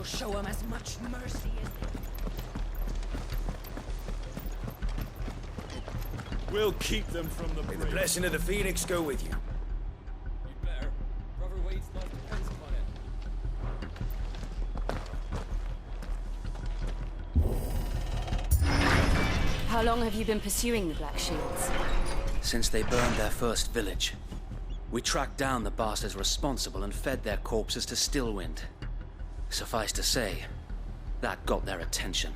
I'll show him as much mercy as... We'll keep them from the May the bridge. blessing of the Phoenix go with you. You'd better. Brother Wade's life depends upon it. How long have you been pursuing the Black Shields? Since they burned their first village. We tracked down the bastards responsible and fed their corpses to Stillwind. Suffice to say, that got their attention.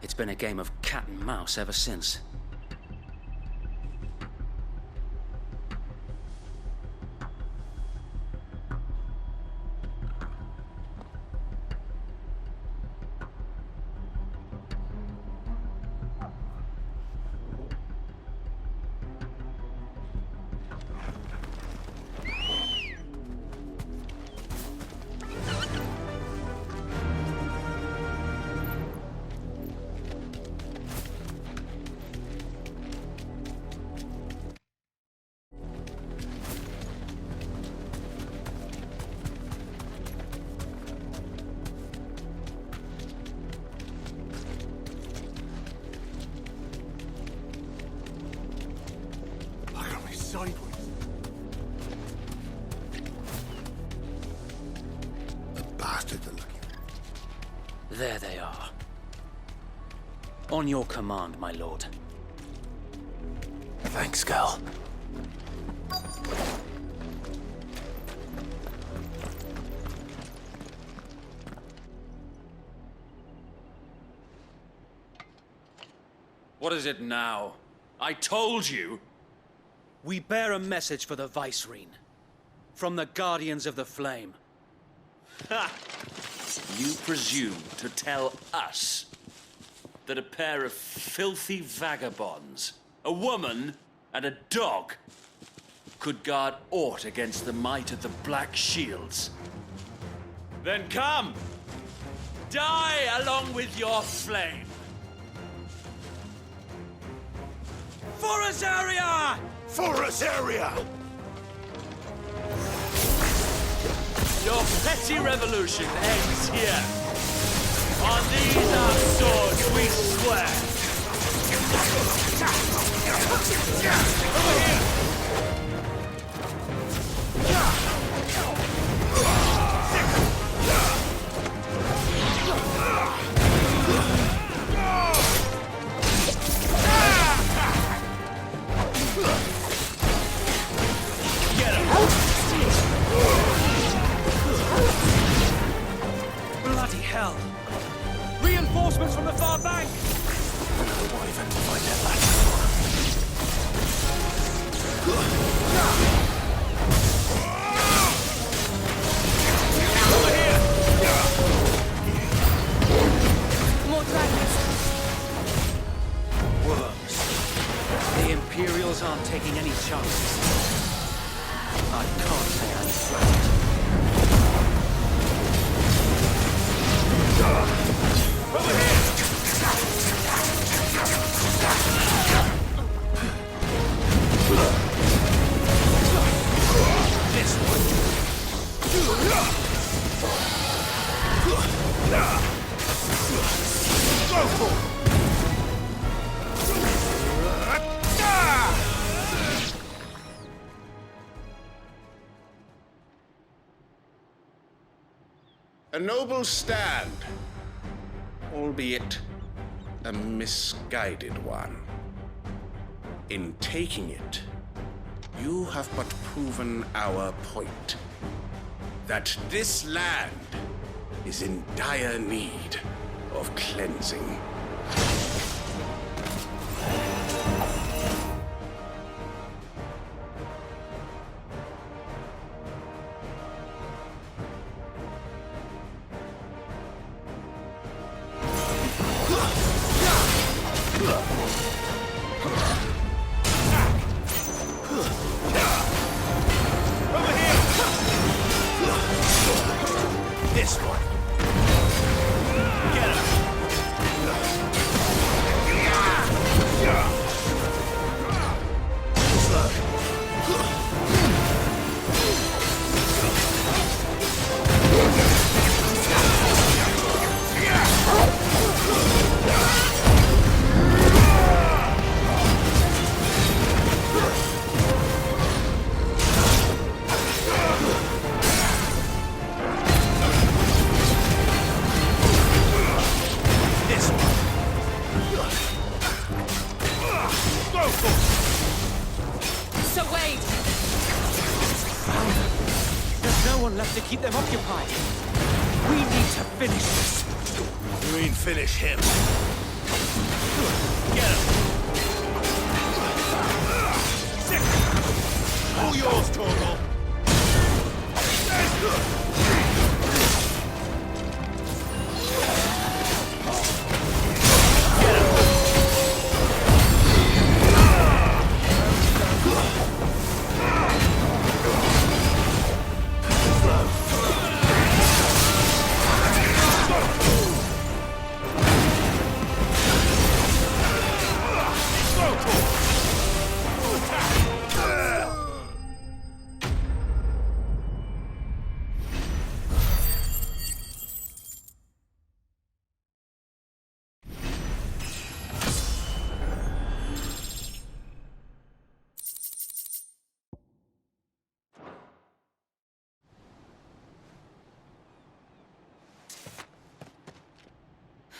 It's been a game of cat and mouse ever since. The bastards are looking. There they are. On your command, my lord. Thanks, Gal. What is it now? I told you! We bear a message for the Vicereine. From the Guardians of the Flame. Ha! You presume to tell us that a pair of filthy vagabonds, a woman and a dog, could guard aught against the might of the Black Shields? Then come! Die along with your flame! For Azaria! For Azaria! Your petty revolution ends here. On these our swords we swear. Over here! Get him! Bloody hell! Reinforcements from the far bank! Why even find that last Over here! More dragons. Worms. The Imperials aren't taking any chances. I can't say I'm flattered. Over here! This one. A noble stand, albeit a misguided one. In taking it, you have but proven our point, that this land is in dire need of cleansing. This one. Get him! Slow. occupied. We need to finish this. You mean finish him? Get him! All yours, Torgal!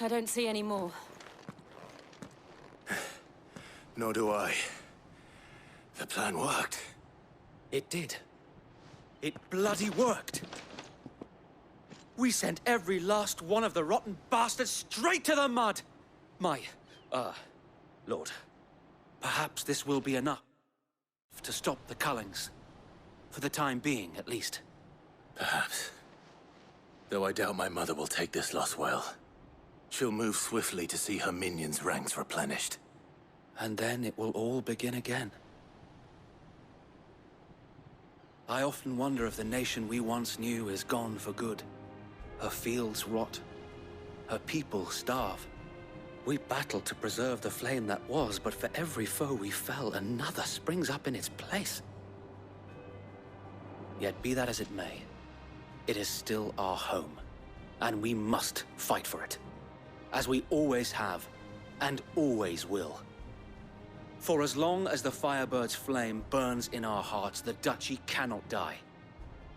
I don't see any more. Nor do I. The plan worked. It did. It bloody worked. We sent every last one of the rotten bastards straight to the mud! Lord, perhaps this will be enough to stop the Cullings. For the time being, at least. Perhaps. Though I doubt my mother will take this loss well. She'll move swiftly to see her minions' ranks replenished. And then it will all begin again. I often wonder if the nation we once knew is gone for good. Her fields rot. Her people starve. We battled to preserve the flame that was, but for every foe we fell, another springs up in its place. Yet be that as it may, it is still our home, and we must fight for it. As we always have, and always will. For as long as the Firebird's flame burns in our hearts, the Duchy cannot die.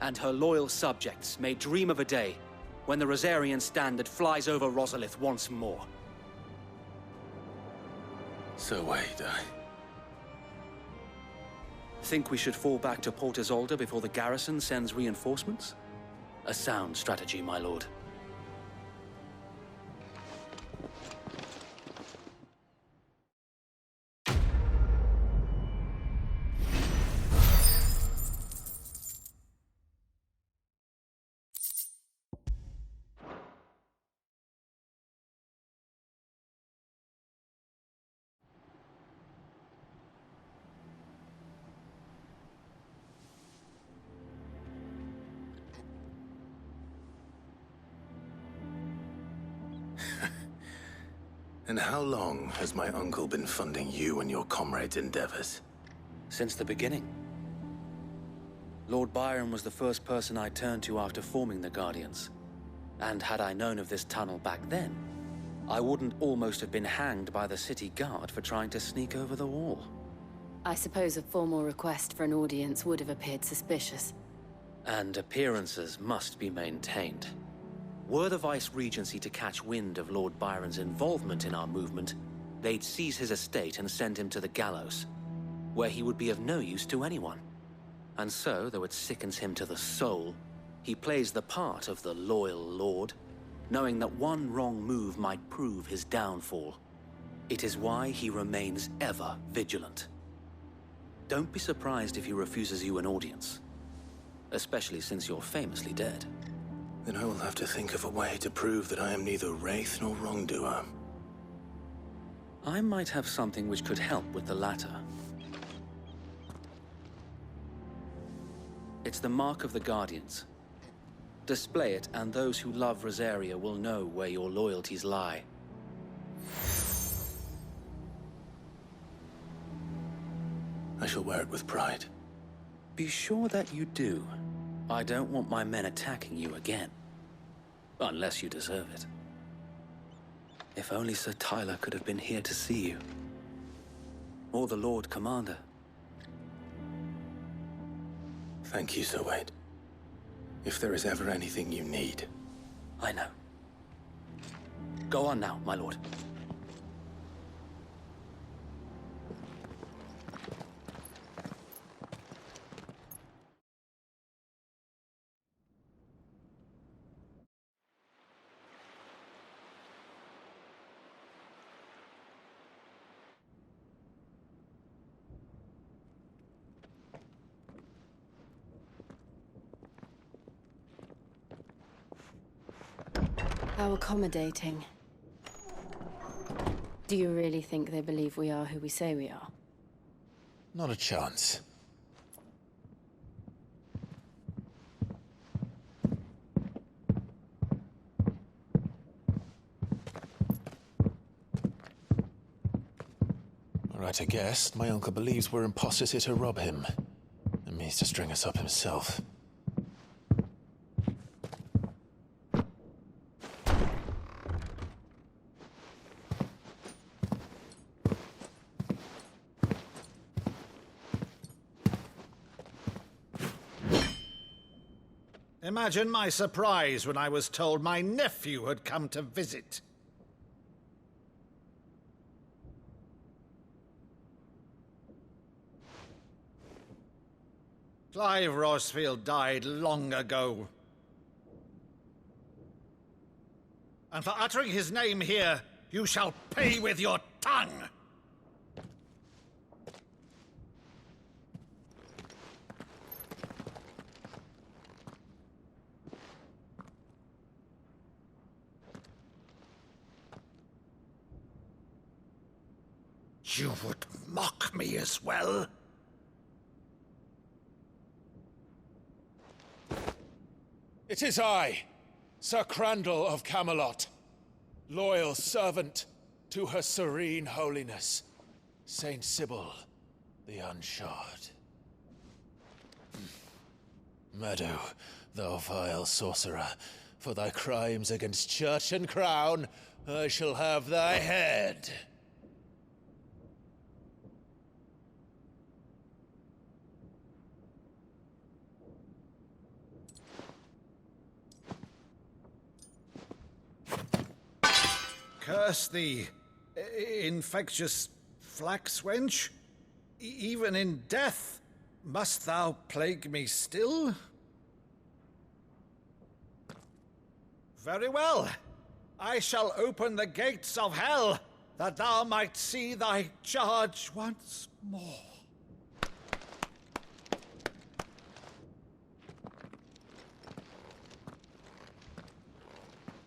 And her loyal subjects may dream of a day when the Rosarian standard flies over Rosalith once more. So wait, Think we should fall back to Port Isolde before the garrison sends reinforcements? A sound strategy, my lord. And how long has my uncle been funding you and your comrades' endeavors? Since the beginning. Lord Byron was the first person I turned to after forming the Guardians. And had I known of this tunnel back then, I wouldn't almost have been hanged by the city guard for trying to sneak over the wall. I suppose a formal request for an audience would have appeared suspicious. And appearances must be maintained. Were the Vice-Regency to catch wind of Lord Byron's involvement in our movement, they'd seize his estate and send him to the gallows, where he would be of no use to anyone. And so, though it sickens him to the soul, he plays the part of the loyal lord, knowing that one wrong move might prove his downfall. It is why he remains ever vigilant. Don't be surprised if he refuses you an audience, especially since you're famously dead. Then I will have to think of a way to prove that I am neither wraith nor wrongdoer. I might have something which could help with the latter. It's the mark of the Guardians. Display it, and those who love Rosaria will know where your loyalties lie. I shall wear it with pride. Be sure that you do. I don't want my men attacking you again. Unless you deserve it. If only Sir Tyler could have been here to see you. Or the Lord Commander. Thank you, Sir Wade. If there is ever anything you need. I know. Go on now, my lord. How accommodating. Do you really think they believe we are who we say we are? Not a chance. Right, I guess. My uncle believes we're imposters here to rob him. And means to string us up himself. Imagine my surprise when I was told my nephew had come to visit. Clive Rosfield died long ago. And for uttering his name here, you shall pay with your tongue! You would mock me as well? It is I, Sir Crandall of Camelot, loyal servant to Her Serene Holiness, Saint Sybil the Unshod. Meadow, thou vile sorcerer, for thy crimes against church and crown, I shall have thy head. Curse thee, infectious flax wench. Even in death, must thou plague me still? Very well. I shall open the gates of hell, that thou might see thy charge once more.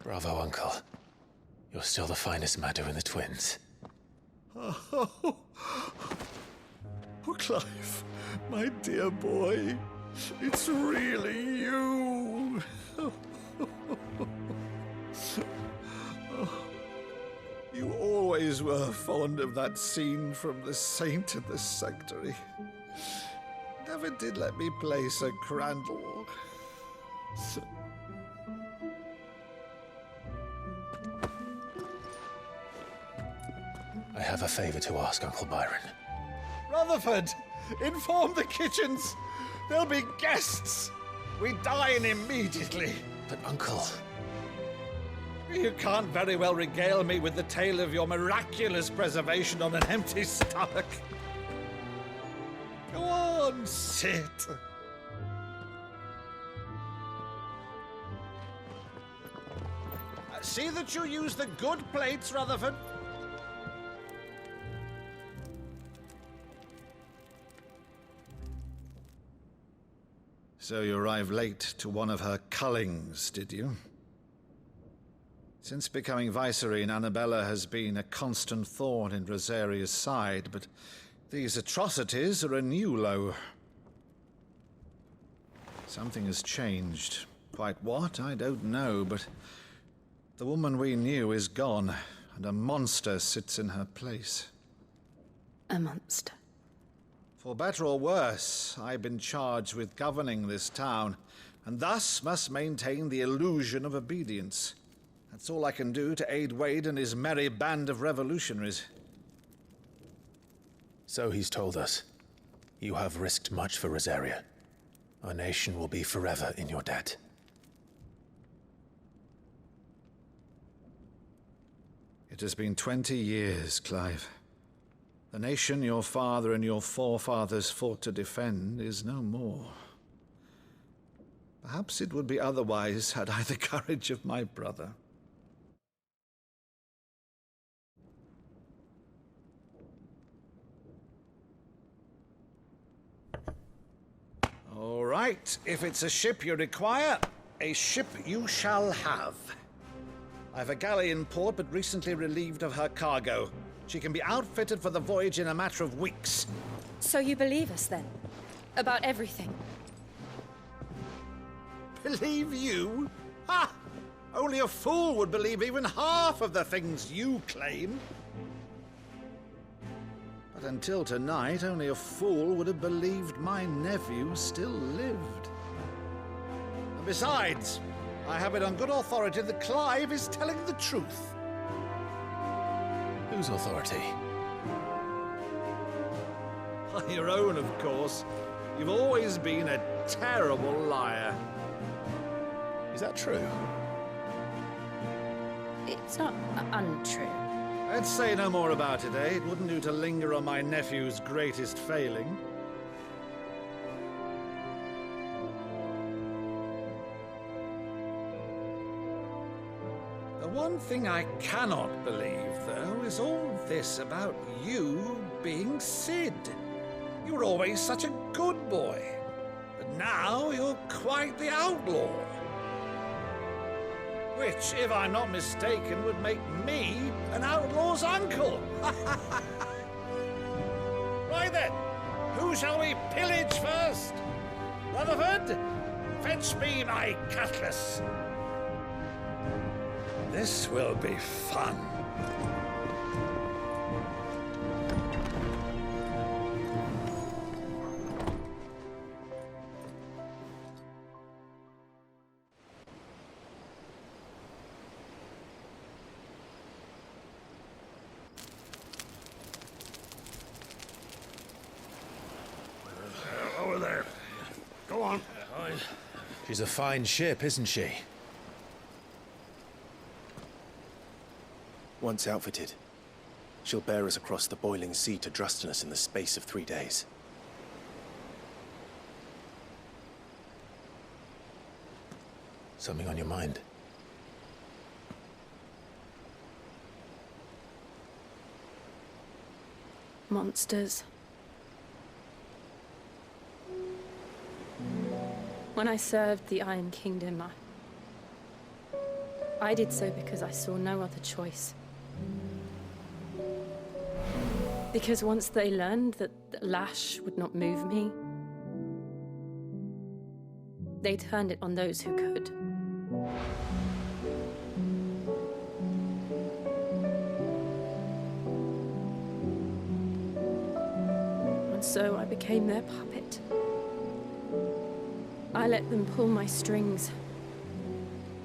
Bravo, Uncle. You're still the finest Maddo in the twins. Oh, Clive, my dear boy, it's really you. You always were fond of that scene from The Saint and the Sanctuary. Never did let me play Sir Crandall. I have a favor to ask, Uncle Byron. Rutherford, inform the kitchens. There'll be guests. We dine immediately. But, Uncle... You can't very well regale me with the tale of your miraculous preservation on an empty stomach. Go on, sit. See that you use the good plates, Rutherford. So you arrived late to one of her cullings, did you? Since becoming Vicereine, Annabella has been a constant thorn in Rosaria's side, but these atrocities are a new low. Something has changed. Quite what, I don't know, but the woman we knew is gone, and a monster sits in her place. A monster. For better or worse, I've been charged with governing this town, and thus must maintain the illusion of obedience. That's all I can do to aid Wade and his merry band of revolutionaries. So he's told us. You have risked much for Rosaria. Our nation will be forever in your debt. It has been 20 years, Clive. The nation your father and your forefathers fought to defend is no more. Perhaps it would be otherwise had I the courage of my brother. All right, if it's a ship you require, a ship you shall have. I've a galley in port, but recently relieved of her cargo. She can be outfitted for the voyage in a matter of weeks. So you believe us, then? About everything? Believe you? Ha! Only a fool would believe even half of the things you claim. But until tonight, only a fool would have believed my nephew still lived. And besides, I have it on good authority that Clive is telling the truth. Whose authority? Your own, of course. You've always been a terrible liar. Is that true? It's not untrue. Let's say no more about it, eh? It wouldn't do to linger on my nephew's greatest failing. The one thing I cannot believe, though, is all this about you being Sid. You were always such a good boy, but now you're quite the outlaw. Which, if I'm not mistaken, would make me an outlaw's uncle. Right then, who shall we pillage first? Rutherford, fetch me my cutlass. This will be fun. Over there. Go on. She's a fine ship, isn't she? Once outfitted, she'll bear us across the boiling sea to Drustinus in the space of 3 days. Something on your mind? Monsters. When I served the Iron Kingdom, I did so because I saw no other choice. Because once they learned that the lash would not move me, they turned it on those who could. And so I became their puppet. I let them pull my strings,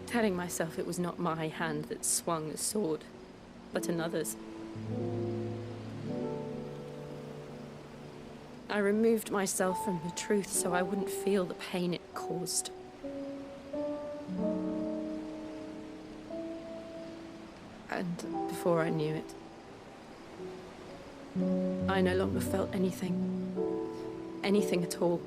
telling myself it was not my hand that swung the sword, but another's. I removed myself from the truth so I wouldn't feel the pain it caused. And before I knew it, I no longer felt anything. Anything at all.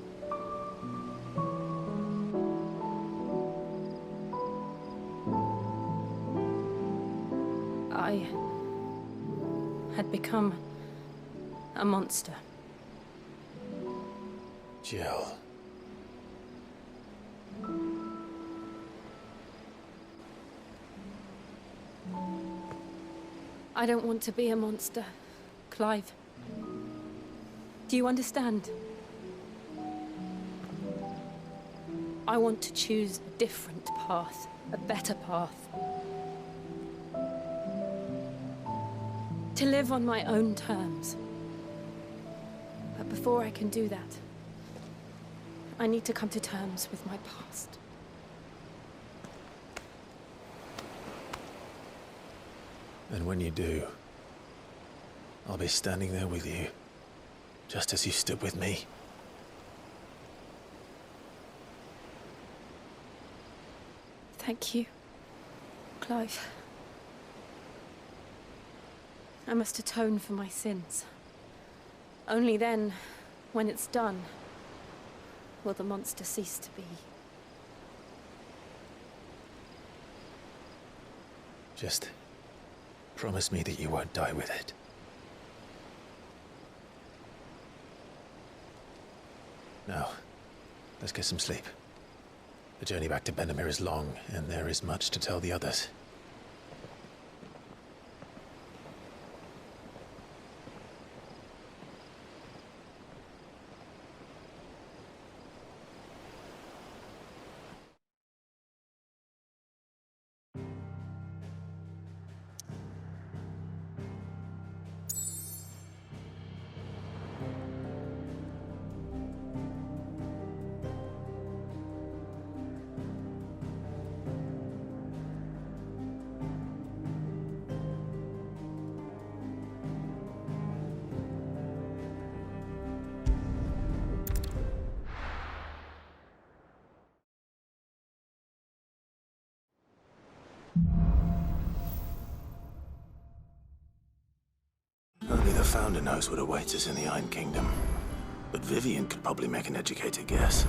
I had become a monster. Jill. I don't want to be a monster, Clive. Do you understand? I want to choose a different path, a better path. To live on my own terms. But before I can do that, I need to come to terms with my past. And when you do, I'll be standing there with you, just as you stood with me. Thank you, Clive. I must atone for my sins. Only then, when it's done, will the monster cease to be. Just promise me that you won't die with it. Now, let's get some sleep. The journey back to Benamir is long, and there is much to tell the others. Founder knows what awaits us in the Iron Kingdom. But Vivian could probably make an educated guess.